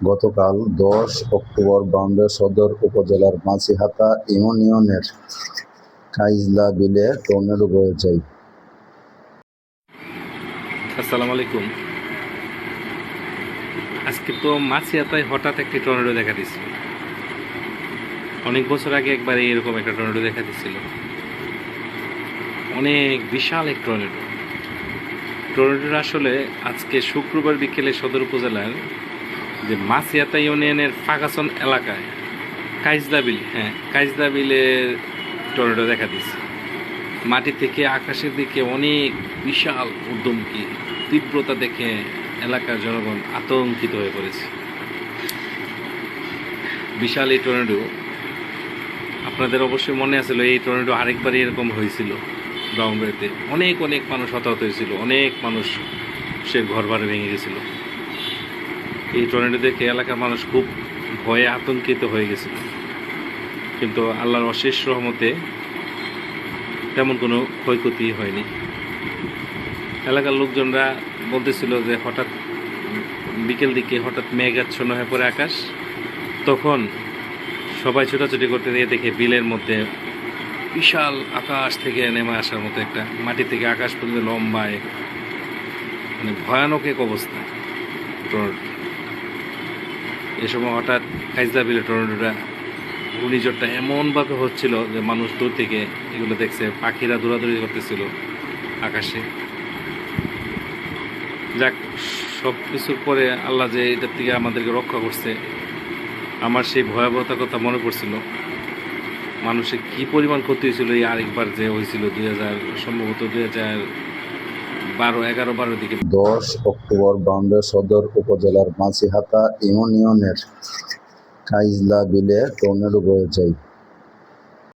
গতকাল ১০ অক্টোবর ব্রাহ্মণবাড়িয়া সদর উপজেলার মাঝিহাতা ইউনিয়নের কাইজলা বিলে টর্নেডো বয়ে যায়। আসসালামু আলাইকুম। আজকে তো মাছিয়াতায় হঠাৎ একটি টর্নেডো দেখা দিছিল। অনেক বছর আগে একবার এরকম একটা টর্নেডো দেখা দিছিল, অনেক বিশাল এক টর্নেডো। টর্নেডোটা আসলে আজকে শুক্রবার বিকেলে সদর উপজেলার যে মাছিয়াতা ইউনিয়নের ফাগাসন এলাকায় কাইজলা বিল, কাইজলা বিলের টর্নেডো দেখা দিচ্ছে। মাটি থেকে আকাশের দিকে অনেক বিশাল উদ্যমী তীব্রতা দেখে এলাকার জনগণ আতঙ্কিত হয়ে পড়েছে। বিশাল এই টর্নেডো, আপনাদের অবশ্যই মনে আছিল এই টর্নেডো আরেকবার এরকম হয়েছিল ব্রাহ্মণবাড়িয়াতে। অনেক অনেক মানুষ হতাহত হয়েছিল, অনেক মানুষের ঘরবাড়ি ভেঙে গেছিল। এই টর্নেডো দেখে এলাকার মানুষ খুব ভয়ে আতঙ্কিত হয়ে গেছিল, কিন্তু আল্লাহর অশেষ রহমতে তেমন কোনো ক্ষয়ক্ষতি হয়নি। এলাকার লোকজনরা বলতেছিল যে হঠাৎ বিকেল দিকে হঠাৎ মেঘাচ্ছন্ন হয়ে পড়ে আকাশ, তখন সবাই ছোটাছুটি করতে গিয়ে দেখে বিলের মধ্যে বিশাল আকাশ থেকে নেমে আসার মতো একটা মাটি থেকে আকাশ পর্যন্ত লম্বায়, মানে ভয়ানক এক অবস্থা টর্নেডো। এ সময় হঠাৎ কাইজলা বিলে টর্নেডোটা, ঘূর্ণিঝড়টা এমনভাবে হচ্ছিল যে মানুষ দূর থেকে এগুলো দেখছে, পাখিরা দৌড়াদৌড়ি করতেছিল আকাশে। যাক, সব কিছুর পরে আল্লাহ যে এটার থেকে আমাদেরকে রক্ষা করছে, আমার সেই ভয়াবহতার কথা মনে পড়ছিল। মানুষের কী পরিমাণ ক্ষতি হয়েছিল এই আরেকবার যে হয়েছিল সম্ভবত 2011-12 দিকে। ১০ অক্টোবর ব্রাহ্মণবাড়িয়া সদর উপজেলার মাঝিহাতা ইউনিয়নের কাইজলা বিলে টর্নেডো বয়ে যায়।